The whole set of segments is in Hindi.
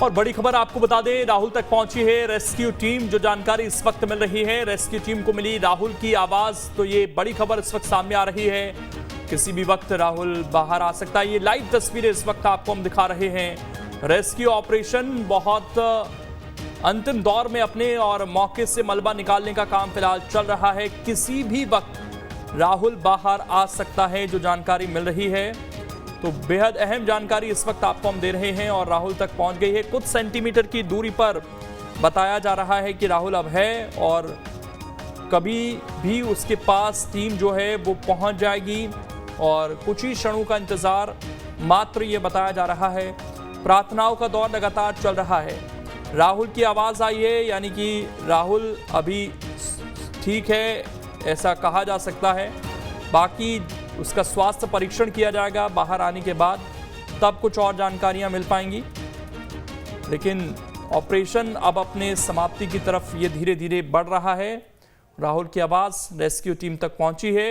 और बड़ी खबर आपको बता दें, राहुल तक पहुंची है रेस्क्यू टीम। जो जानकारी इस वक्त मिल रही है, रेस्क्यू टीम को मिली राहुल की आवाज। तो ये बड़ी खबर इस वक्त सामने आ रही है, किसी भी वक्त राहुल बाहर आ सकता है। ये लाइव तस्वीरें इस वक्त आपको हम दिखा रहे हैं। रेस्क्यू ऑपरेशन बहुत अंतिम दौर में अपने और मौके से मलबा निकालने का काम फिलहाल चल रहा है। किसी भी वक्त राहुल बाहर आ सकता है, जो जानकारी मिल रही है। तो बेहद अहम जानकारी इस वक्त आपको हम दे रहे हैं और राहुल तक पहुंच गई है। कुछ सेंटीमीटर की दूरी पर बताया जा रहा है कि राहुल अब है और कभी भी उसके पास टीम जो है वो पहुंच जाएगी और कुछ ही क्षणों का इंतजार मात्र, ये बताया जा रहा है। प्रार्थनाओं का दौर लगातार चल रहा है। राहुल की आवाज़ आई है, यानी कि राहुल अभी ठीक है, ऐसा कहा जा सकता है। बाकी उसका स्वास्थ्य परीक्षण किया जाएगा बाहर आने के बाद, तब कुछ और जानकारियां मिल पाएंगी। लेकिन ऑपरेशन अब अपने समाप्ति की तरफ ये धीरे धीरे बढ़ रहा है। राहुल की आवाज़ रेस्क्यू टीम तक पहुंची है।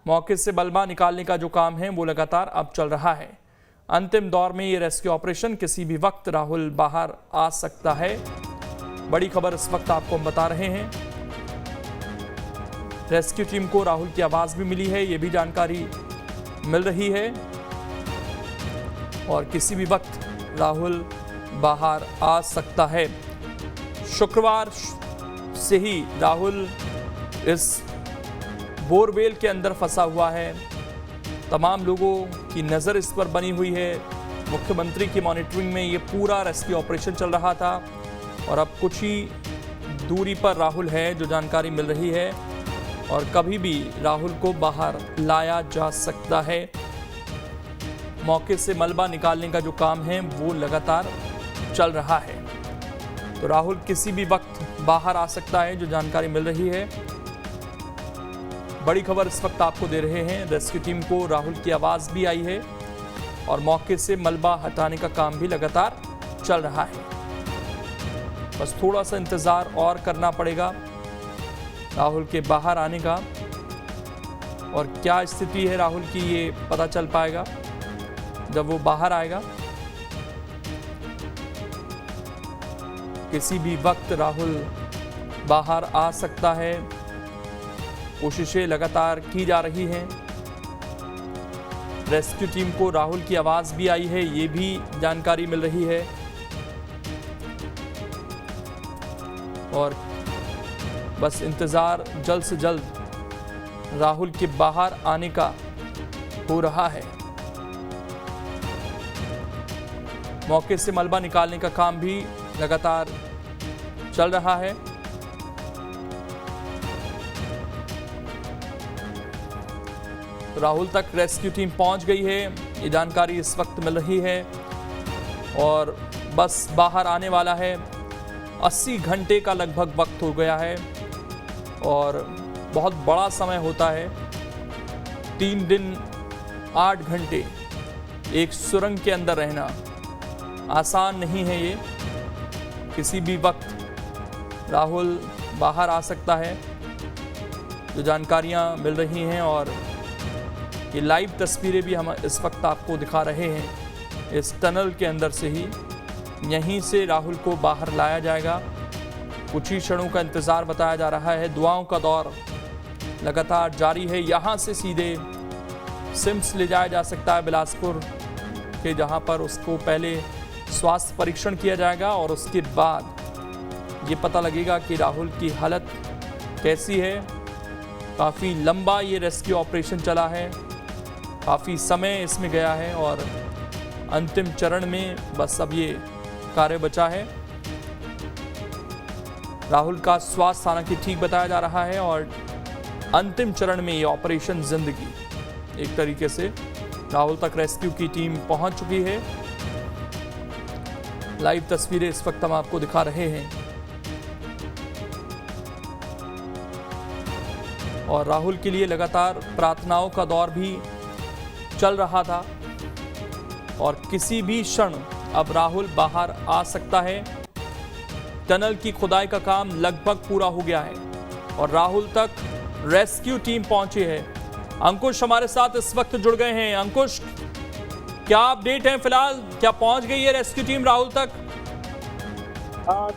मौके से मलबा निकालने का जो काम है वो लगातार अब चल रहा है। अंतिम दौर में ये रेस्क्यू ऑपरेशन, किसी भी वक्त राहुल बाहर आ सकता है। बड़ी खबर इस वक्त आपको हम बता रहे हैं। रेस्क्यू टीम को राहुल की आवाज़ भी मिली है, ये भी जानकारी मिल रही है और किसी भी वक्त राहुल बाहर आ सकता है। शुक्रवार से ही राहुल इस बोरवेल के अंदर फंसा हुआ है। तमाम लोगों की नज़र इस पर बनी हुई है। मुख्यमंत्री की मॉनिटरिंग में ये पूरा रेस्क्यू ऑपरेशन चल रहा था और अब कुछ ही दूरी पर राहुल है, जो जानकारी मिल रही है। और कभी भी राहुल को बाहर लाया जा सकता है। मौके से मलबा निकालने का जो काम है वो लगातार चल रहा है। तो राहुल किसी भी वक्त बाहर आ सकता है, जो जानकारी मिल रही है। बड़ी खबर इस वक्त आपको दे रहे हैं। रेस्क्यू टीम को राहुल की आवाज़ भी आई है और मौके से मलबा हटाने का काम भी लगातार चल रहा है। बस थोड़ा सा इंतज़ार और करना पड़ेगा राहुल के बाहर आने का, और क्या स्थिति है राहुल की ये पता चल पाएगा जब वो बाहर आएगा। किसी भी वक्त राहुल बाहर आ सकता है। कोशिशें लगातार की जा रही हैं। रेस्क्यू टीम को राहुल की आवाज़ भी आई है, ये भी जानकारी मिल रही है। और बस इंतज़ार जल्द से जल्द राहुल के बाहर आने का हो रहा है। मौके से मलबा निकालने का काम भी लगातार चल रहा है। राहुल तक रेस्क्यू टीम पहुंच गई है, ये जानकारी इस वक्त मिल रही है और बस बाहर आने वाला है। 80 घंटे का लगभग वक्त हो गया है और बहुत बड़ा समय होता है। 3 दिन 8 घंटे एक सुरंग के अंदर रहना आसान नहीं है। ये किसी भी वक्त राहुल बाहर आ सकता है, जो जानकारियां मिल रही हैं। और ये लाइव तस्वीरें भी हम इस वक्त आपको दिखा रहे हैं। इस टनल के अंदर से ही, यहीं से राहुल को बाहर लाया जाएगा। कुछ ही क्षणों का इंतज़ार बताया जा रहा है। दुआओं का दौर लगातार जारी है। यहाँ से सीधे सिम्स ले जाया जा सकता है बिलासपुर के, जहाँ पर उसको पहले स्वास्थ्य परीक्षण किया जाएगा और उसके बाद ये पता लगेगा कि राहुल की हालत कैसी है। काफ़ी लंबा ये रेस्क्यू ऑपरेशन चला है, काफ़ी समय इसमें गया है और अंतिम चरण में बस अब ये कार्य बचा है। राहुल का स्वास्थ्य हालांकि ठीक बताया जा रहा है और अंतिम चरण में ये ऑपरेशन जिंदगी, एक तरीके से राहुल तक रेस्क्यू की टीम पहुंच चुकी है। लाइव तस्वीरें इस वक्त हम आपको दिखा रहे हैं और राहुल के लिए लगातार प्रार्थनाओं का दौर भी चल रहा था और किसी भी क्षण अब राहुल बाहर आ सकता है। टनल की खुदाई का काम लगभग पूरा हो गया है और राहुल तक रेस्क्यू टीम पहुंची है। अंकुश हमारे साथ इस वक्त जुड़ गए हैं। अंकुश, क्या अपडेट है फिलहाल, क्या पहुंच गई है रेस्क्यू टीम राहुल तक?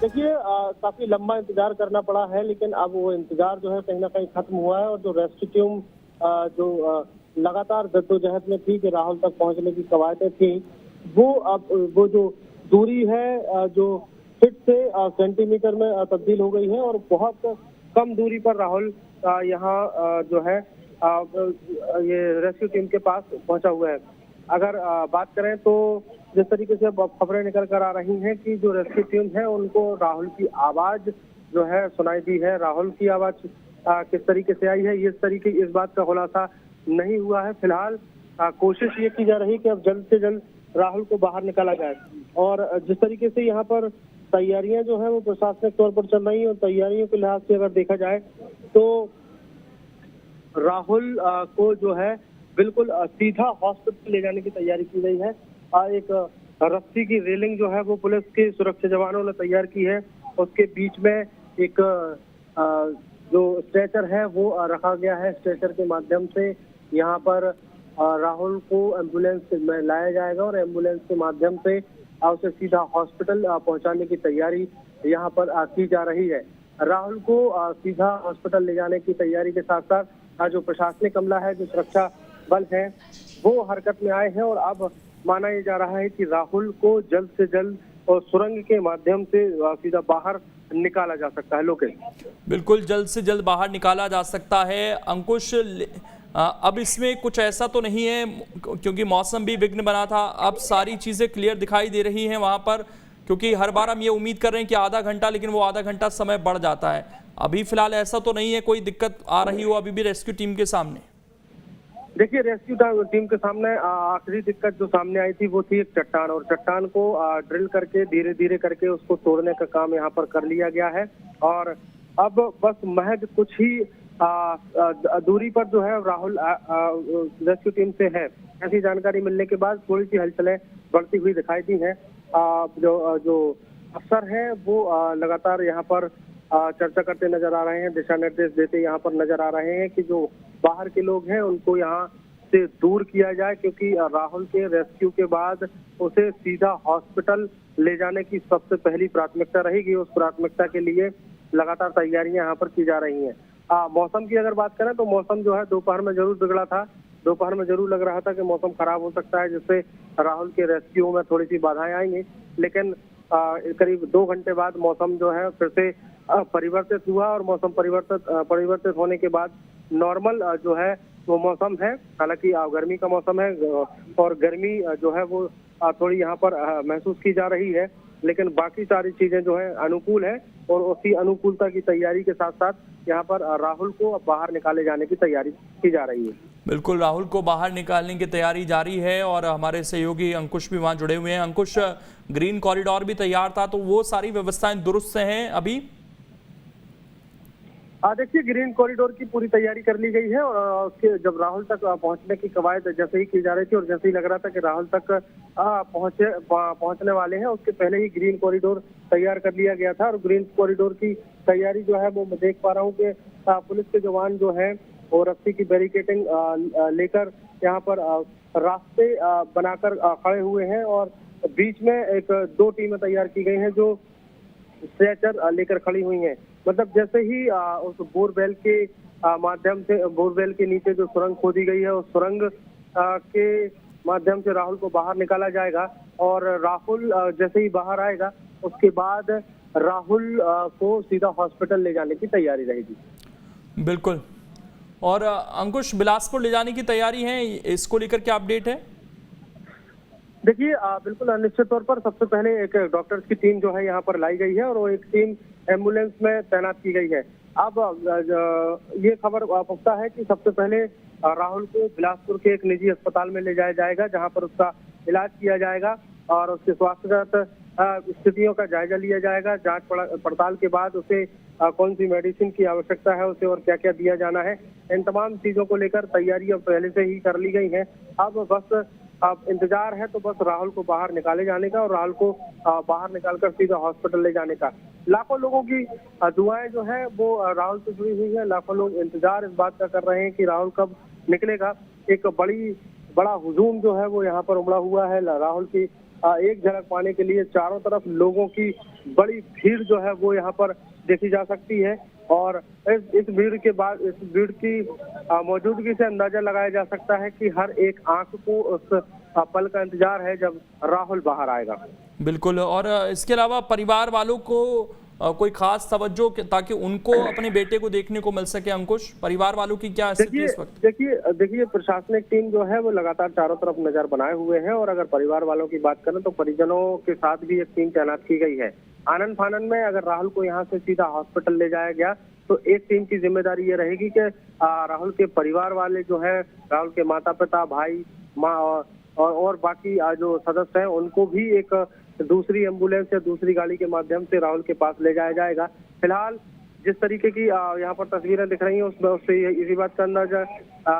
देखिए, काफी लंबा इंतजार करना पड़ा है, लेकिन अब वो इंतजार जो है कहीं ना कहीं खत्म हुआ है। और जो रेस्क्यू टीम जो लगातार जद्दोजहद में थी कि राहुल तक पहुंचने की कवायदें थी, वो अब वो जो दूरी है जो फीट से सेंटीमीटर में तब्दील हो गई है और बहुत कम दूरी पर राहुल यहाँ जो है ये रेस्क्यू टीम के पास पहुंचा हुआ है। अगर बात करें तो जिस तरीके से अब खबरें निकल कर आ रही हैं कि जो रेस्क्यू टीम है उनको राहुल की आवाज जो है सुनाई दी है। राहुल की आवाज किस तरीके से आई है इस बात का खुलासा नहीं हुआ है। फिलहाल कोशिश ये की जा रही है कि अब जल्द से जल्द राहुल को बाहर निकाला जाए। और जिस तरीके से यहाँ पर तैयारियां जो है वो प्रशासनिक तौर पर चल रही है, और तैयारियों के लिहाज से अगर देखा जाए तो राहुल को जो है बिल्कुल सीधा हॉस्पिटल ले जाने की तैयारी की गई है। एक रस्सी की रेलिंग जो है वो पुलिस के सुरक्षा जवानों ने तैयार की है। उसके बीच में एक जो स्ट्रेचर है वो रखा गया है। स्ट्रेचर के माध्यम से यहाँ पर राहुल को एम्बुलेंस में लाया जाएगा और एम्बुलेंस के माध्यम से उसे सीधा हॉस्पिटल पहुंचाने की तैयारी यहाँ पर की जा रही है। राहुल को सीधा हॉस्पिटल ले जाने की तैयारी के साथ साथ जो प्रशासनिक अमला है, जो सुरक्षा बल है, वो हरकत में आए हैं। और अब माना ये जा रहा है कि राहुल को जल्द से जल्द और सुरंग के माध्यम से सीधा बाहर निकाला जा सकता है। लोकेश, बिल्कुल जल्द से जल्द बाहर निकाला जा सकता है। अंकुश, अब इसमें कुछ ऐसा तो नहीं है क्योंकि मौसम भी विघ्न बना था, अब सारी चीजें क्लियर दिखाई दे रही हैं वहां पर? क्योंकि हर बार हम ये उम्मीद कर रहे हैं कि आधा घंटा, लेकिन वो आधा घंटा समय बढ़ जाता है। अभी फिलहाल ऐसा तो नहीं है कोई दिक्कत आ रही हो अभी भी रेस्क्यू टीम के सामने? देखिए, रेस्क्यू टीम के सामने आखिरी दिक्कत जो सामने आई थी वो थी एक चट्टान, और चट्टान को ड्रिल करके धीरे धीरे करके उसको तोड़ने का काम यहाँ पर कर लिया गया है। और अब बस महज कुछ ही दूरी पर जो है राहुल रेस्क्यू टीम से है। ऐसी जानकारी मिलने के बाद थोड़ी सी हलचलें बढ़ती हुई दिखाई दी हैं। जो अफसर हैं वो लगातार यहाँ पर चर्चा करते नजर आ रहे हैं, दिशा निर्देश देते यहाँ पर नजर आ रहे हैं कि जो बाहर के लोग हैं उनको यहाँ से दूर किया जाए, क्योंकि राहुल के रेस्क्यू के बाद उसे सीधा हॉस्पिटल ले जाने की सबसे पहली प्राथमिकता रहेगी। उस प्राथमिकता के लिए लगातार तैयारियां यहाँ पर की जा रही हैं। मौसम की अगर बात करें तो मौसम जो है दोपहर में जरूर बिगड़ा था। दोपहर में जरूर लग रहा था कि मौसम खराब हो सकता है, जिससे राहुल के रेस्क्यू में थोड़ी सी बाधाएं आएंगी। लेकिन करीब 2 घंटे बाद मौसम जो है फिर से परिवर्तित हुआ, और मौसम परिवर्तित होने के बाद नॉर्मल जो है वो मौसम है। हालांकि गर्मी का मौसम है और गर्मी जो है वो थोड़ी यहाँ पर महसूस की जा रही है, लेकिन बाकी सारी चीजें जो है अनुकूल है। और उसी अनुकूलता की तैयारी के साथ साथ यहाँ पर राहुल को बाहर निकाले जाने की तैयारी की जा रही है। बिल्कुल, राहुल को बाहर निकालने की तैयारी जारी है और हमारे सहयोगी अंकुश भी वहां जुड़े हुए हैं। अंकुश, ग्रीन कॉरिडोर भी तैयार था, तो वो सारी व्यवस्थाएं दुरुस्त हैं अभी? देखिए, ग्रीन कॉरिडोर की पूरी तैयारी कर ली गई है, और उसके जब राहुल तक पहुंचने की कवायद जैसे ही की जा रही थी और जैसे ही लग रहा था कि राहुल तक पहुंचने वाले हैं, उसके पहले ही ग्रीन कॉरिडोर तैयार कर लिया गया था। और ग्रीन कॉरिडोर की तैयारी जो है वो मैं देख पा रहा हूँ कि पुलिस के जवान जो है वो रस्सी की बैरिकेडिंग लेकर यहाँ पर रास्ते बनाकर खड़े हुए हैं, और बीच में 2 टीमें तैयार की गई हैं जो स्ट्रेचर लेकर खड़ी हुई हैं। मतलब जैसे ही उस बोरवेल के माध्यम से, बोरवेल के नीचे जो सुरंग खोदी गई है, उस सुरंग के माध्यम से राहुल को बाहर निकाला जाएगा। और राहुल जैसे ही बाहर आएगा उसके बाद राहुल को सीधा हॉस्पिटल ले जाने की तैयारी रहेगी। बिल्कुल। और अंकुश, बिलासपुर ले जाने की तैयारी है, इसको लेकर क्या अपडेट है? देखिए, बिल्कुल निश्चित तौर पर सबसे पहले एक डॉक्टर्स की टीम जो है यहाँ पर लाई गई है, और वो एक टीम एम्बुलेंस में तैनात की गई है। अब ये खबर पुख्ता है कि सबसे पहले राहुल को बिलासपुर के एक निजी अस्पताल में ले जाया जाएगा, जहां पर उसका इलाज किया जाएगा और उसके स्वास्थ्यगत स्थितियों का जायजा लिया जाएगा। जांच पड़ताल के बाद उसे कौन सी मेडिसिन की आवश्यकता है उसे, और क्या क्या दिया जाना है, इन तमाम चीजों को लेकर तैयारी अब पहले से ही कर ली गई है। अब इंतजार है तो बस राहुल को बाहर निकाले जाने का, और राहुल को बाहर निकालकर सीधा हॉस्पिटल ले जाने का। लाखों लोगों की दुआएं जो है वो राहुल से जुड़ी हुई है। लाखों लोग इंतजार इस बात का कर रहे हैं कि राहुल कब निकलेगा। एक बड़ी बड़ा हुजूम जो है वो यहाँ पर उमड़ा हुआ है। राहुल की एक झलक पाने के लिए चारों तरफ लोगों की बड़ी भीड़ जो है वो यहाँ पर देखी जा सकती है और इस भीड़ के बाद इस भीड़ की मौजूदगी से अंदाजा लगाया जा सकता है कि हर एक आंख को उस पल का इंतजार है जब राहुल बाहर आएगा। बिल्कुल। और इसके अलावा परिवार वालों को कोई खास तवज्जो ताकि उनको अपने बेटे को देखने को मिल सके? अंकुश, परिवार वालों की क्या स्थिति इस वक्त? देखिए प्रशासनिक टीम जो है वो लगातार चारों तरफ नजर बनाए हुए हैं और अगर परिवार वालों की बात करें तो परिजनों के साथ भी एक टीम तैनात की गई है। आनन फानन में अगर राहुल को यहाँ से सीधा हॉस्पिटल ले जाया गया तो एक टीम की जिम्मेदारी ये रहेगी कि राहुल के परिवार वाले जो है, राहुल के माता पिता, भाई, माँ और बाकी जो सदस्य हैं उनको भी एक दूसरी एम्बुलेंस या दूसरी गाड़ी के माध्यम से राहुल के पास ले जाया जाएगा। फिलहाल जिस तरीके की यहाँ पर तस्वीरें दिख रही हैं उसमें उससे इसी बात का अंदाजा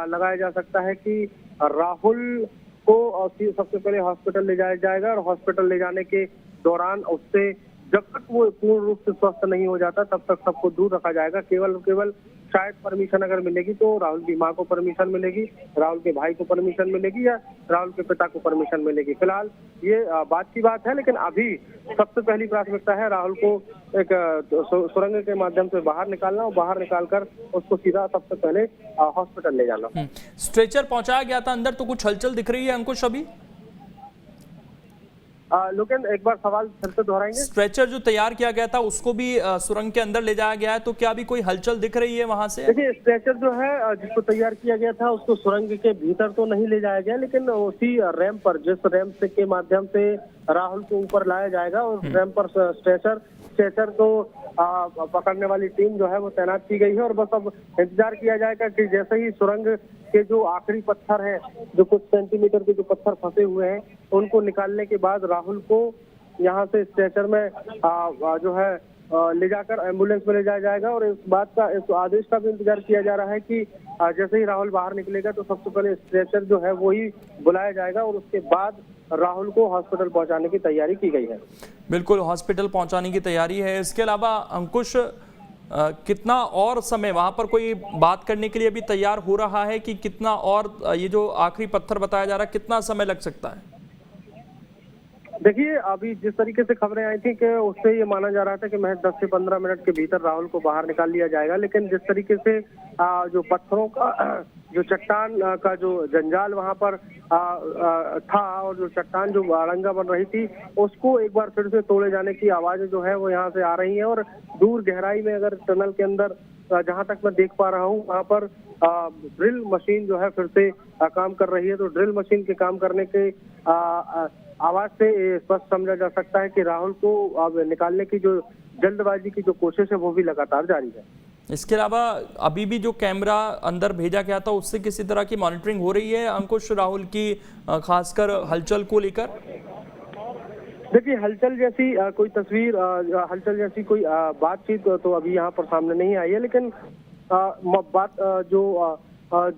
लगाया जा सकता है कि राहुल को सबसे पहले हॉस्पिटल ले जाया जाएगा और हॉस्पिटल ले जाने के दौरान उससे जब तक वो पूर्ण रूप से स्वस्थ नहीं हो जाता तब तक सबको दूर रखा जाएगा। केवल शायद परमिशन अगर मिलेगी तो राहुल की मां को परमिशन मिलेगी, राहुल के भाई को परमिशन मिलेगी या राहुल के पिता को परमिशन मिलेगी। फिलहाल ये बात की बात है, लेकिन अभी सबसे पहली प्राथमिकता है राहुल को एक सुरंग के माध्यम से बाहर निकालना और बाहर निकालकर उसको सीधा सबसे पहले हॉस्पिटल ले जाना। स्ट्रेचर पहुंचाया गया था अंदर, तो कुछ हलचल दिख रही है अंकुश अभी? लेकिन एक बार सवाल फिर से दोहराएंगे। स्ट्रेचर जो तैयार किया गया था उसको भी सुरंग के अंदर ले जाया गया है, तो क्या भी कोई हलचल दिख रही है वहां से? देखिए स्ट्रेचर जो है जिसको तैयार किया गया था उसको सुरंग के भीतर तो नहीं ले जाया गया, लेकिन उसी रैंप पर, जिस रैंप के माध्यम से राहुल को ऊपर लाया जाएगा और रैंप पर स्ट्रेचर को पकड़ने वाली टीम जो है वो तैनात की गई है और बस अब इंतजार किया जाएगा कि जैसे ही सुरंग के जो आखिरी पत्थर हैं, जो कुछ सेंटीमीटर के जो पत्थर फंसे हुए हैं, उनको निकालने के बाद राहुल को यहाँ से स्ट्रेचर में जो है ले जाकर एम्बुलेंस में ले जाया जाएगा। और इस आदेश का भी इंतजार किया जा रहा है कि जैसे ही राहुल बाहर निकलेगा तो सबसे पहले स्ट्रेचर जो है वो ही बुलाया जाएगा और उसके बाद राहुल को हॉस्पिटल पहुंचाने की तैयारी की गई है। बिल्कुल, हॉस्पिटल पहुंचाने की तैयारी है। इसके अलावा अंकुश, कितना और समय वहां पर कोई बात करने के लिए अभी तैयार हो रहा है कि कितना और ये जो आखिरी पत्थर बताया जा रहा है कितना समय लग सकता है? देखिए अभी जिस तरीके से खबरें आई थी कि उससे ये माना जा रहा था कि महज 10 से 15 मिनट के भीतर राहुल को बाहर निकाल लिया जाएगा, लेकिन जिस तरीके से जो पत्थरों का जो चट्टान का जो जंजाल वहां पर था और जो चट्टान जो अड़ंगा बन रही थी उसको एक बार फिर से तोड़े जाने की आवाजें जो है वो यहाँ से आ रही हैं और दूर गहराई में अगर टनल के अंदर जहां तक मैं देख पा रहा हूँ वहां पर ड्रिल मशीन जो है फिर से काम कर रही है। तो ड्रिल मशीन के काम करने के आवाज से स्पष्ट समझा जा सकता है कि राहुल को अब निकालने की जो जल्दबाजी की जो कोशिश है वो भी लगातार जारी है। इसके अलावा अभी भी जो कैमरा अंदर भेजा गया था उससे किसी तरह की मॉनिटरिंग हो रही है अंकुश, राहुल की खासकर हलचल को लेकर? देखिए हलचल जैसी कोई तस्वीर, हलचल जैसी कोई बातचीत तो अभी यहाँ पर सामने नहीं आई है, लेकिन बात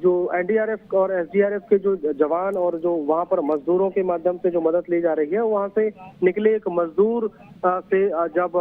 जो एनडीआरएफ और एसडीआरएफ के जो जवान और जो वहां पर मजदूरों के माध्यम से जो मदद ली जा रही है वहां से निकले एक मजदूर से जब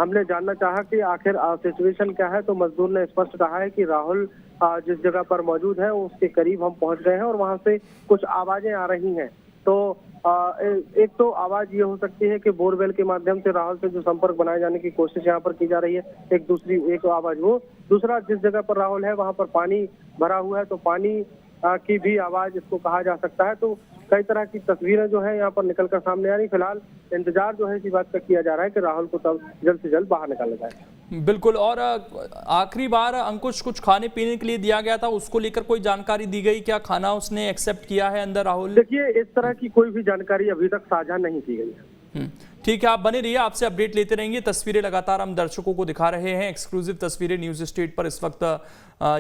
हमने जानना चाहा कि आखिर सिचुएशन क्या है तो मजदूर ने स्पष्ट कहा है कि राहुल जिस जगह पर मौजूद है उसके करीब हम पहुंच गए हैं और वहां से कुछ आवाजें आ रही हैं। तो एक तो आवाज ये हो सकती है कि बोरवेल के माध्यम से राहुल से जो संपर्क बनाए जाने की कोशिश यहाँ पर की जा रही है, एक आवाज वो, दूसरा जिस जगह पर राहुल है वहां पर पानी भरा हुआ है तो पानी की भी आवाज इसको कहा जा सकता है। तो कई तरह की तस्वीरें जो है यहाँ पर निकलकर सामने आ रही। फिलहाल इंतजार जो है इसी बात का किया जा रहा है कि राहुल को तब जल्द से जल्द बाहर निकाला जाए। बिल्कुल। और आखिरी बार अंकुश कुछ खाने पीने के लिए दिया गया था, उसको लेकर कोई जानकारी दी गई? क्या खाना उसने एक्सेप्ट किया है अंदर राहुल? देखिए इस तरह की कोई भी जानकारी अभी तक साझा नहीं की गई है। ठीक है, आप बने रहिए, आपसे अपडेट लेते रहेंगे। तस्वीरें लगातार हम दर्शकों को दिखा रहे हैं, एक्सक्लूसिव तस्वीरें न्यूज़ स्टेट पर। इस वक्त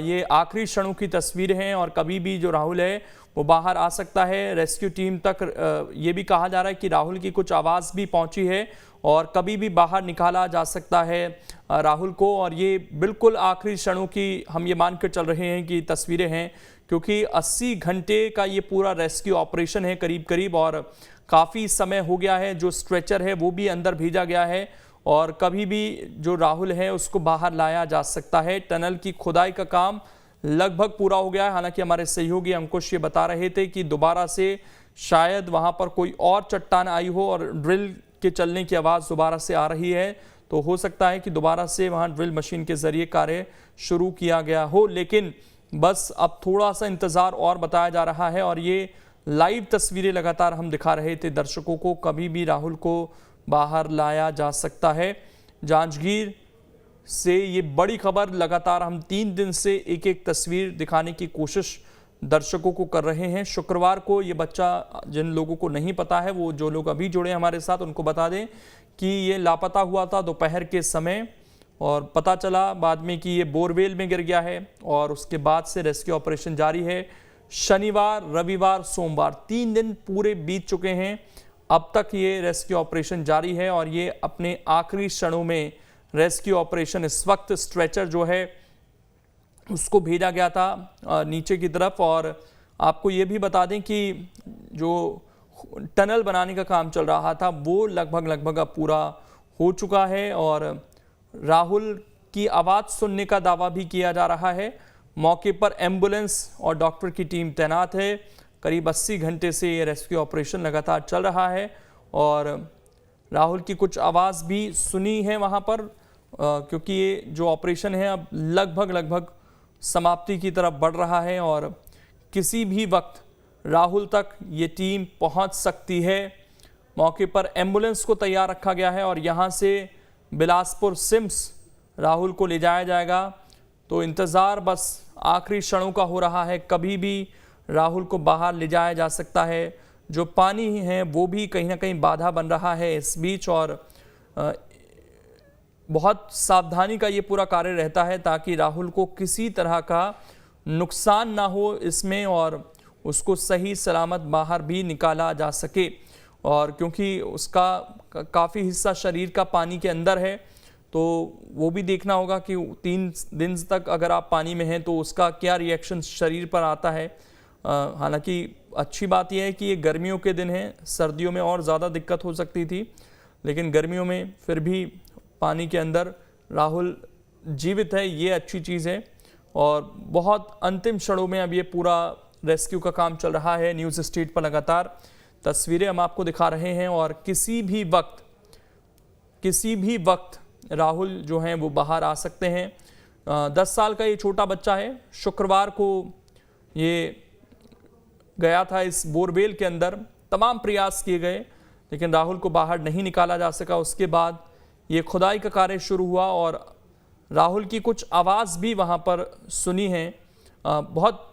ये आखिरी क्षणों की तस्वीरें हैं और कभी भी जो राहुल है वो बाहर आ सकता है। रेस्क्यू टीम तक ये भी कहा जा रहा है कि राहुल की कुछ आवाज़ भी पहुंची है और कभी भी बाहर निकाला जा सकता है राहुल को। और ये बिल्कुल आखिरी क्षणों की हम ये मान कर चल रहे हैं कि तस्वीरें हैं, क्योंकि 80 घंटे का ये पूरा रेस्क्यू ऑपरेशन है करीब, और काफ़ी समय हो गया है। जो स्ट्रेचर है वो भी अंदर भेजा गया है और कभी भी जो राहुल है उसको बाहर लाया जा सकता है। टनल की खुदाई का काम लगभग पूरा हो गया है। हालांकि हमारे सहयोगी अंकुश ये बता रहे थे कि दोबारा से शायद वहां पर कोई और चट्टान आई हो और ड्रिल के चलने की आवाज़ दोबारा से आ रही है, तो हो सकता है कि दोबारा से वहां ड्रिल मशीन के जरिए कार्य शुरू किया गया हो। लेकिन बस अब थोड़ा सा इंतज़ार और बताया जा रहा है और ये लाइव तस्वीरें लगातार हम दिखा रहे थे दर्शकों को। कभी भी राहुल को बाहर लाया जा सकता है। जांजगीर से ये बड़ी खबर लगातार हम 3 दिन से एक एक तस्वीर दिखाने की कोशिश दर्शकों को कर रहे हैं। शुक्रवार को ये बच्चा, जिन लोगों को नहीं पता है, वो जो लोग अभी जुड़े हमारे साथ उनको बता दें कि ये लापता हुआ था दोपहर के समय और पता चला बाद में कि ये बोरवेल में गिर गया है और उसके बाद से रेस्क्यू ऑपरेशन जारी है। शनिवार, रविवार, सोमवार 3 दिन पूरे बीत चुके हैं। अब तक ये रेस्क्यू ऑपरेशन जारी है और ये अपने आखिरी क्षणों में रेस्क्यू ऑपरेशन, इस वक्त स्ट्रेचर जो है उसको भेजा गया था नीचे की तरफ। और आपको ये भी बता दें कि जो टनल बनाने का काम चल रहा था वो लगभग अब पूरा हो चुका है और राहुल की आवाज़ सुनने का दावा भी किया जा रहा है। मौके पर एम्बुलेंस और डॉक्टर की टीम तैनात है। करीब 80 घंटे से ये रेस्क्यू ऑपरेशन लगातार चल रहा है और राहुल की कुछ आवाज़ भी सुनी है वहाँ पर, क्योंकि ये जो ऑपरेशन है अब लगभग समाप्ति की तरफ बढ़ रहा है और किसी भी वक्त राहुल तक ये टीम पहुँच सकती है। मौके पर एम्बुलेंस को तैयार रखा गया है और यहाँ से बिलासपुर सिम्स राहुल को ले जाया जाएगा। तो इंतज़ार बस आखिरी क्षणों का हो रहा है, कभी भी राहुल को बाहर ले जाया जा सकता है। जो पानी है वो भी कहीं ना कहीं बाधा बन रहा है इस बीच और बहुत सावधानी का ये पूरा कार्य रहता है ताकि राहुल को किसी तरह का नुकसान ना हो इसमें और उसको सही सलामत बाहर भी निकाला जा सके। और क्योंकि उसका काफ़ी हिस्सा शरीर का पानी के अंदर है तो वो भी देखना होगा कि 3 दिन तक अगर आप पानी में हैं तो उसका क्या रिएक्शन शरीर पर आता है। हालांकि अच्छी बात यह है कि ये गर्मियों के दिन हैं, सर्दियों में और ज़्यादा दिक्कत हो सकती थी, लेकिन गर्मियों में फिर भी पानी के अंदर राहुल जीवित है, ये अच्छी चीज़ है। और बहुत अंतिम क्षणों में अब ये पूरा रेस्क्यू का काम चल रहा है। न्यूज़ स्ट्रीट पर लगातार तस्वीरें हम आपको दिखा रहे हैं और किसी भी वक्त राहुल जो हैं वो बाहर आ सकते हैं। 10 साल का ये छोटा बच्चा है। शुक्रवार को ये गया था इस बोरवेल के अंदर, तमाम प्रयास किए गए लेकिन राहुल को बाहर नहीं निकाला जा सका। उसके बाद ये खुदाई का कार्य शुरू हुआ और राहुल की कुछ आवाज़ भी वहाँ पर सुनी है। बहुत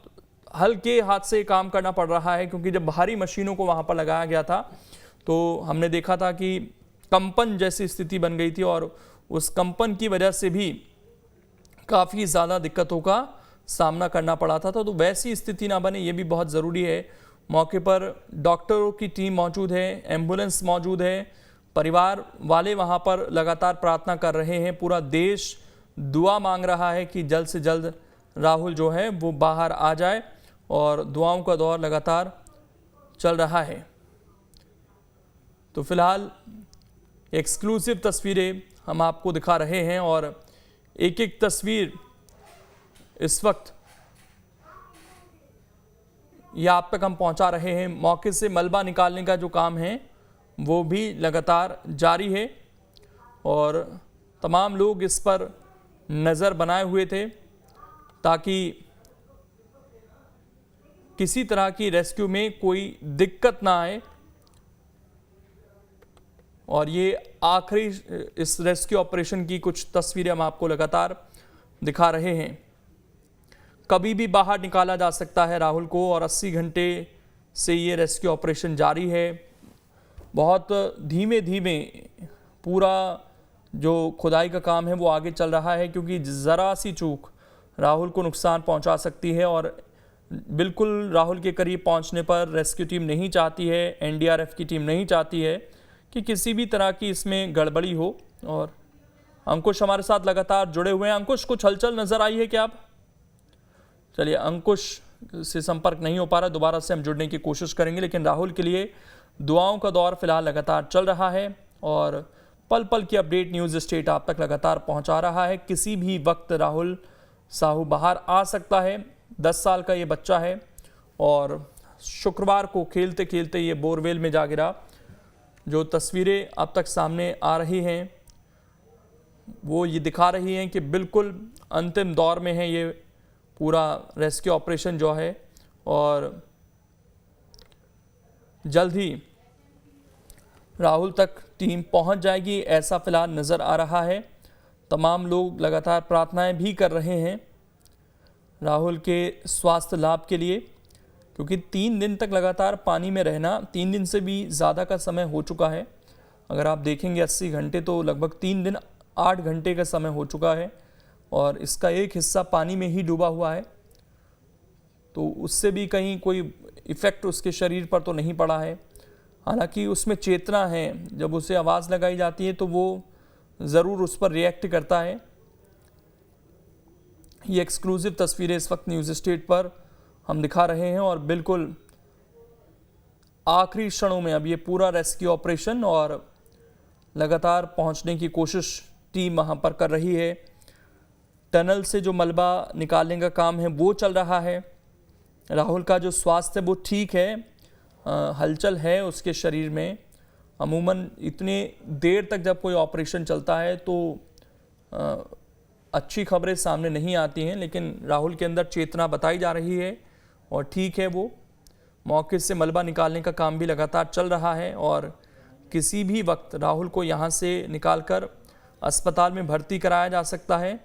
हल्के हाथ से काम करना पड़ रहा है क्योंकि जब भारी मशीनों को वहाँ पर लगाया गया था तो हमने देखा था कि कंपन जैसी स्थिति बन गई थी और उस कंपन की वजह से भी काफ़ी ज़्यादा दिक्कतों का सामना करना पड़ा था। तो वैसी स्थिति ना बने ये भी बहुत ज़रूरी है। मौके पर डॉक्टरों की टीम मौजूद है, एम्बुलेंस मौजूद है, परिवार वाले वहाँ पर लगातार प्रार्थना कर रहे हैं। पूरा देश दुआ मांग रहा है कि जल्द से जल्द राहुल जो है वो बाहर आ जाए और दुआओं का दौर लगातार चल रहा है। तो फिलहाल एक्सक्लूसिव तस्वीरें हम आपको दिखा रहे हैं और एक एक तस्वीर इस वक्त ये आप तक हम पहुंचा रहे हैं। मौके से मलबा निकालने का जो काम है वो भी लगातार जारी है और तमाम लोग इस पर नज़र बनाए हुए थे ताकि किसी तरह की रेस्क्यू में कोई दिक्कत ना आए। और ये आखिरी इस रेस्क्यू ऑपरेशन की कुछ तस्वीरें हम आपको लगातार दिखा रहे हैं। कभी भी बाहर निकाला जा सकता है राहुल को और 80 घंटे से ये रेस्क्यू ऑपरेशन जारी है। बहुत धीमे धीमे पूरा जो खुदाई का काम है वो आगे चल रहा है क्योंकि ज़रा सी चूक राहुल को नुकसान पहुंचा सकती है और बिल्कुल राहुल के करीब पहुंचने पर रेस्क्यू टीम नहीं चाहती है, एनडीआरएफ की टीम नहीं चाहती है कि किसी भी तरह की इसमें गड़बड़ी हो। और अंकुश हमारे साथ लगातार जुड़े हुए हैं। अंकुश, कुछ हलचल नज़र आई है क्या आप? चलिए, अंकुश से संपर्क नहीं हो पा रहा, दोबारा से हम जुड़ने की कोशिश करेंगे। लेकिन राहुल के लिए दुआओं का दौर फिलहाल लगातार चल रहा है और पल पल की अपडेट न्यूज़ स्टेट आप तक लगातार पहुंचा रहा है। किसी भी वक्त राहुल साहू बाहर आ सकता है। 10 साल का ये बच्चा है और शुक्रवार को खेलते खेलते ये बोरवेल में जा गिरा। जो तस्वीरें अब तक सामने आ रही हैं वो ये दिखा रही हैं कि बिल्कुल अंतिम दौर में है ये पूरा रेस्क्यू ऑपरेशन जो है, और जल्द ही राहुल तक टीम पहुंच जाएगी, ऐसा फिलहाल नज़र आ रहा है। तमाम लोग लगातार प्रार्थनाएं भी कर रहे हैं राहुल के स्वास्थ्य लाभ के लिए, क्योंकि 3 दिन तक लगातार पानी में रहना, 3 दिन से भी ज़्यादा का समय हो चुका है। अगर आप देखेंगे 80 घंटे तो लगभग 3 दिन 8 घंटे का समय हो चुका है, और इसका एक हिस्सा पानी में ही डूबा हुआ है, तो उससे भी कहीं कोई इफ़ेक्ट उसके शरीर पर तो नहीं पड़ा है। हालांकि उसमें चेतना है, जब उसे आवाज़ लगाई जाती है तो वो ज़रूर उस पर रिएक्ट करता है। ये एक्सक्लूसिव तस्वीरें इस वक्त न्यूज़ स्टेट पर हम दिखा रहे हैं, और बिल्कुल आखिरी क्षणों में अब ये पूरा रेस्क्यू ऑपरेशन और लगातार पहुंचने की कोशिश टीम वहां पर कर रही है। टनल से जो मलबा निकालने का काम है वो चल रहा है। राहुल का जो स्वास्थ्य है वो ठीक है, हलचल है उसके शरीर में। अमूमन इतने देर तक जब कोई ऑपरेशन चलता है तो अच्छी खबरें सामने नहीं आती हैं, लेकिन राहुल के अंदर चेतना बताई जा रही है और ठीक है वो। मौके से मलबा निकालने का काम भी लगातार चल रहा है, और किसी भी वक्त राहुल को यहाँ से निकालकर अस्पताल में भर्ती कराया जा सकता है।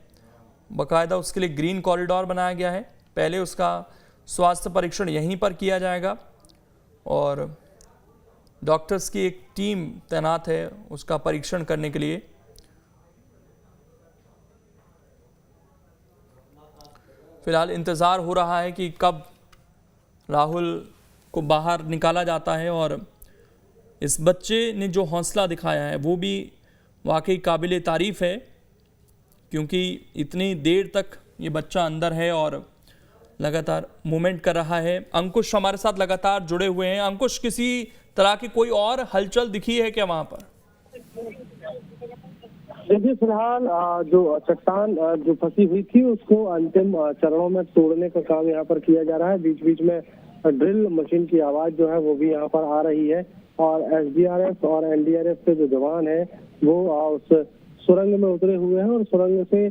बाकायदा उसके लिए ग्रीन कॉरिडोर बनाया गया है। पहले उसका स्वास्थ्य परीक्षण यहीं पर किया जाएगा, और डॉक्टर्स की एक टीम तैनात है उसका परीक्षण करने के लिए। फिलहाल इंतज़ार हो रहा है कि कब राहुल को बाहर निकाला जाता है, और इस बच्चे ने जो हौसला दिखाया है वो भी वाकई काबिले तारीफ़ है, क्योंकि इतनी देर तक ये बच्चा अंदर है और लगातार मूवमेंट कर रहा है। अंकुश हमारे साथ लगातार जुड़े हुए हैं। अंकुश, किसी तरह की कोई और हलचल दिखी है क्या वहाँ पर? देखिए, फिलहाल जो चट्टान जो फंसी हुई थी उसको अंतिम चरणों में तोड़ने का काम यहाँ पर किया जा रहा है। बीच बीच में ड्रिल मशीन की आवाज जो है वो भी यहाँ पर आ रही है, और एसडीआरएफ और एनडीआरएफ के जो जवान है वो उस सुरंग में उतरे हुए हैं, और सुरंग से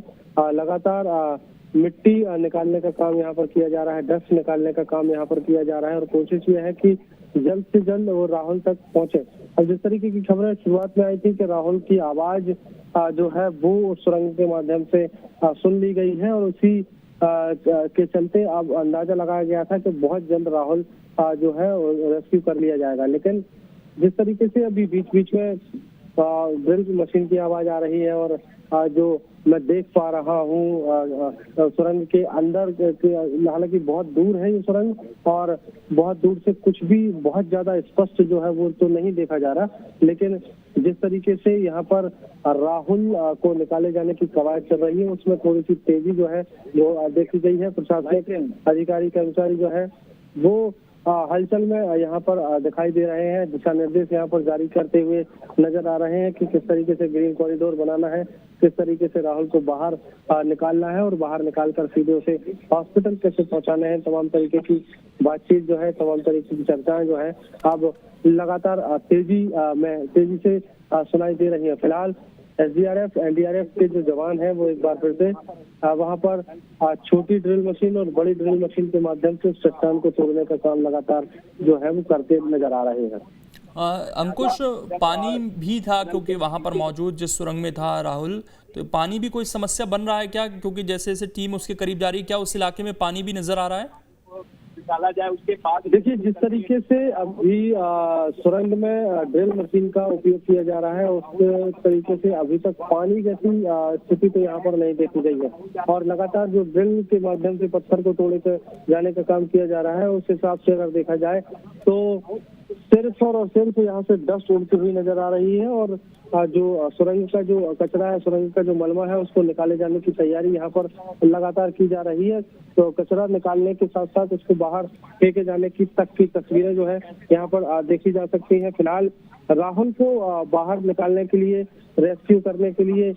लगातार मिट्टी निकालने का काम यहाँ पर किया जा रहा है, डस्ट निकालने का काम यहाँ पर किया जा रहा है, और कोशिश ये है कि जल्द से जल्द वो राहुल तक पहुंचे। अब जिस तरीके की खबरें शुरुआत में आई थी कि राहुल की आवाज जो है वो सुरंग के माध्यम से सुन ली गई है, और उसी के चलते अब अंदाजा लगाया गया था कि बहुत जल्द राहुल जो है रेस्क्यू कर लिया जाएगा। लेकिन जिस तरीके से अभी बीच बीच में ड्रिल मशीन की आवाज आ रही है, और जो मैं देख पा रहा हूँ सुरंग के अंदर, हालांकि बहुत दूर है ये सुरंग, और बहुत दूर से कुछ भी बहुत ज्यादा स्पष्ट जो है वो तो नहीं देखा जा रहा, लेकिन जिस तरीके से यहाँ पर राहुल को निकाले जाने की कवायद चल रही है उसमें थोड़ी सी तेजी जो है वो देखी गई है। प्रशासनिक अधिकारी कर्मचारी जो है वो हलचल में यहाँ पर दिखाई दे रहे हैं, दिशा निर्देश यहाँ पर जारी करते हुए नजर आ रहे हैं कि किस तरीके से ग्रीन कॉरिडोर बनाना है, किस तरीके से राहुल को बाहर निकालना है, और बाहर निकालकर सीधे उसे हॉस्पिटल कैसे पहुंचाना है। तमाम तरीके की बातचीत जो है, तमाम तरीके की चर्चाएं जो है अब लगातार तेजी से सुनाई दे रही है। फिलहाल एसडीआरएफ एनडीआरएफ के जो जवान हैं वो एक बार फिर से वहां पर छोटी ड्रिल मशीन और बड़ी ड्रिल मशीन के माध्यम से उस चट्टान को तोड़ने का काम लगातार जो है वो करते नजर आ रहे हैं। अंकुश, पानी भी था क्योंकि वहां पर मौजूद जिस सुरंग में था राहुल, तो पानी भी कोई समस्या बन रहा है क्या? क्योंकि जैसे जैसे टीम उसके करीब जा रही है, क्या उस इलाके में पानी भी नजर आ रहा है? डाला जाए उसके बाद देखिए, जिस तरीके से अभी सुरंग में ड्रिल मशीन का उपयोग किया जा रहा है उस तरीके से अभी तक पानी जैसी स्थिति तो यहाँ पर नहीं देखी गई है, और लगातार जो ड्रिल के माध्यम से पत्थर को तोड़े जाने का काम किया जा रहा है उस हिसाब से अगर देखा जाए तो सिर्फ और सिर्फ यहाँ से डस्ट उड़ती हुई नजर आ रही है, और जो सुरंग का जो कचरा है, सुरंग का जो मलबा है उसको निकाले जाने की तैयारी यहाँ पर लगातार की जा रही है। तो कचरा निकालने के साथ साथ उसको बाहर फेंके जाने की तक की तस्वीरें जो है यहाँ पर देखी जा सकती हैं। फिलहाल राहुल को बाहर निकालने के लिए रेस्क्यू करने के लिए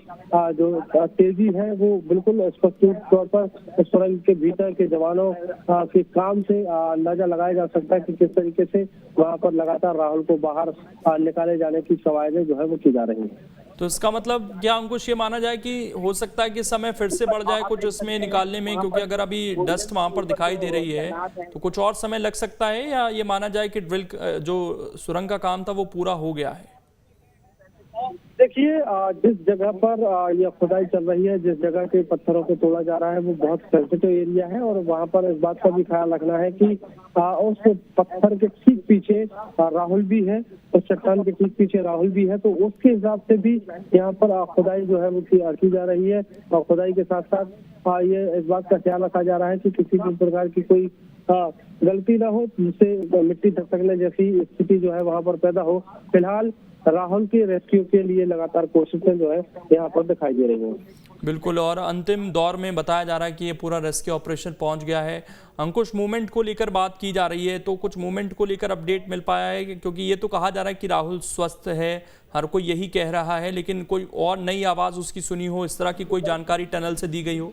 जो तेजी है वो बिल्कुल स्पष्ट तौर पर सुरंग के भीतर के जवानों के काम से अंदाजा लगाया जा सकता है कि किस तरीके से वहां पर लगातार राहुल को बाहर निकाले जाने की कवायदें जो है वो की जा रही है। तो इसका मतलब क्या अंकुश ये माना जाए कि हो सकता है कि समय फिर से बढ़ जाए कुछ इसमें निकालने में, क्योंकि अगर अभी डस्ट वहां पर दिखाई दे रही है तो कुछ और समय लग सकता है, या ये माना जाए कि ड्रिल जो सुरंग का काम था वो पूरा हो गया है? देखिए, जिस जगह पर यह खुदाई चल रही है, जिस जगह के पत्थरों को तोड़ा जा रहा है वो बहुत सेंसिटिव एरिया है और वहां पर इस बात का भी ख्याल रखना है कि उस पत्थर के ठीक पीछे राहुल भी है, उस चट्टान के ठीक पीछे राहुल भी है, तो उसके हिसाब से भी यहाँ पर खुदाई जो है वो की जा रही है। और खुदाई के साथ साथ ये इस बात का ख्याल रखा जा रहा है कि किसी भी प्रकार की कोई गलती ना हो जिससे मिट्टी धसकने जैसी स्थिति जो है वहां पर पैदा हो। फिलहाल राहुल के रेस्क्यू के लिए लगातार कोशिशें जो है यहाँ पर दिखाई दे रही हैं। बिल्कुल, और अंतिम दौर में बताया जा रहा है कि ये पूरा रेस्क्यू ऑपरेशन पहुंच गया है। अंकुश, मूवमेंट को लेकर बात की जा रही है, तो कुछ मूवमेंट को लेकर अपडेट मिल पाया है? क्योंकि ये तो कहा जा रहा है कि राहुल स्वस्थ है, हर कोई यही कह रहा है, लेकिन कोई और नई आवाज उसकी सुनी हो, इस तरह की कोई जानकारी टनल से दी गई हो?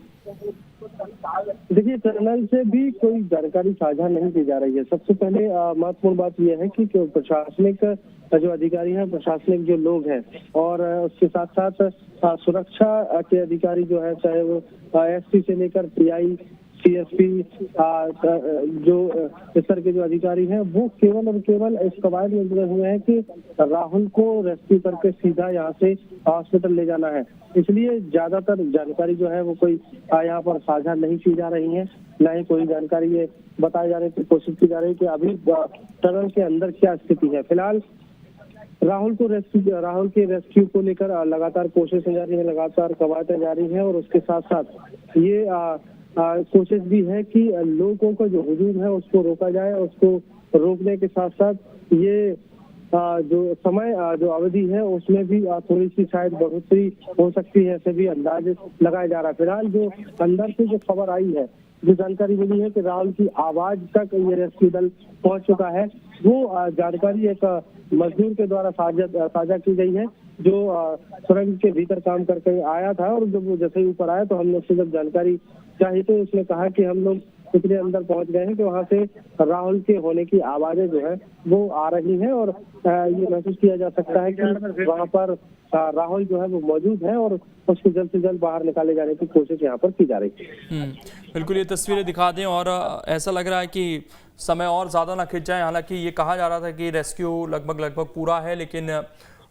देखिए, टनल से भी कोई जानकारी साझा नहीं की जा रही है। सबसे पहले महत्वपूर्ण बात यह है कि प्रशासनिक जो अधिकारी हैं, प्रशासनिक जो लोग हैं और उसके साथ साथ सुरक्षा के अधिकारी जो है, चाहे वो एसपी से लेकर पीआई, सीएसपी, जो इस तरह के जो अधिकारी हैं वो केवल और केवल इस कवायद में जुड़े हुए हैं कि राहुल को रेस्क्यू करके सीधा यहाँ से हॉस्पिटल ले जाना है। इसलिए ज्यादातर जानकारी जो है वो कोई यहाँ पर साझा नहीं की जा रही है, न ही कोई जानकारी ये बताए जाने की कोशिश की जा रही है कि अभी टनल के अंदर क्या स्थिति है। फिलहाल राहुल के रेस्क्यू को लेकर लगातार कोशिशें जारी है, लगातार कवायदें जारी है और उसके साथ साथ ये कोशिश भी है कि लोगों का जो हुजूम है उसको रोका जाए। उसको रोकने के साथ साथ ये जो समय जो अवधि है उसमें भी थोड़ी सी शायद बढ़ोतरी हो सकती है, ऐसे भी अंदाज लगाया जा रहा है। फिलहाल जो अंदर से जो खबर आई है, जो जानकारी मिली है कि राहुल की आवाज तक ये रेस्क्यू दल पहुंच चुका है, वो जानकारी एक मजदूर के द्वारा साझा की गई है जो सुरंग के भीतर काम करके आया था। और जब वो जैसे ही ऊपर आया तो हमने उससे जब जानकारी चाहिए तो उसने कहा कि हम लोग इतने अंदर पहुंच गए हैं कि वहां से राहुल के होने की आवाजें जो है वो आ रही हैं और ये महसूस किया जा सकता है कि वहां पर राहुल जो है वो मौजूद है और उसको जल्द से जल्द बाहर निकाले जाने की कोशिश यहाँ पर की जा रही है। बिल्कुल, ये तस्वीरें दिखा दें और ऐसा लग रहा है कि समय और ज़्यादा ना खिंच जाए। हालांकि ये कहा जा रहा था कि रेस्क्यू लगभग पूरा है, लेकिन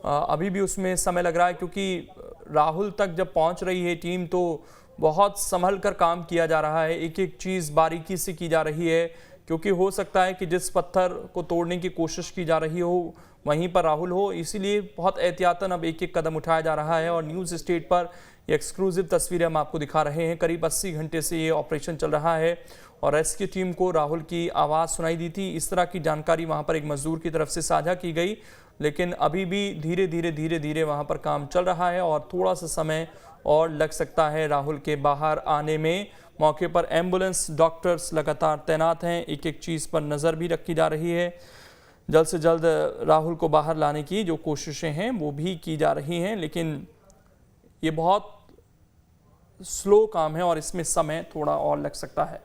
अभी भी उसमें समय लग रहा है, क्योंकि राहुल तक जब पहुँच रही है टीम तो बहुत संभल कर काम किया जा रहा है, एक एक चीज़ बारीकी से की जा रही है, क्योंकि हो सकता है कि जिस पत्थर को तोड़ने की कोशिश की जा रही हो वहीं पर राहुल हो, इसीलिए बहुत एहतियातन अब एक एक कदम उठाया जा रहा है। और न्यूज़ स्टेट पर ये एक्सक्लूसिव तस्वीरें हम आपको दिखा रहे हैं। करीब 80 घंटे से ये ऑपरेशन चल रहा है और रेस्क्यू टीम को राहुल की आवाज़ सुनाई दी थी। इस तरह की जानकारी वहाँ पर एक मजदूर की तरफ से साझा की गई, लेकिन अभी भी धीरे धीरे वहाँ पर काम चल रहा है और थोड़ा सा समय और लग सकता है राहुल के बाहर आने में। मौके पर एम्बुलेंस, डॉक्टर्स लगातार तैनात हैं, एक एक चीज़ पर नज़र भी रखी जा रही है। जल्द से जल्द राहुल को बाहर लाने की जो कोशिशें हैं वो भी की जा रही हैं, लेकिन ये बहुत स्लो काम है और इसमें समय थोड़ा और लग सकता है।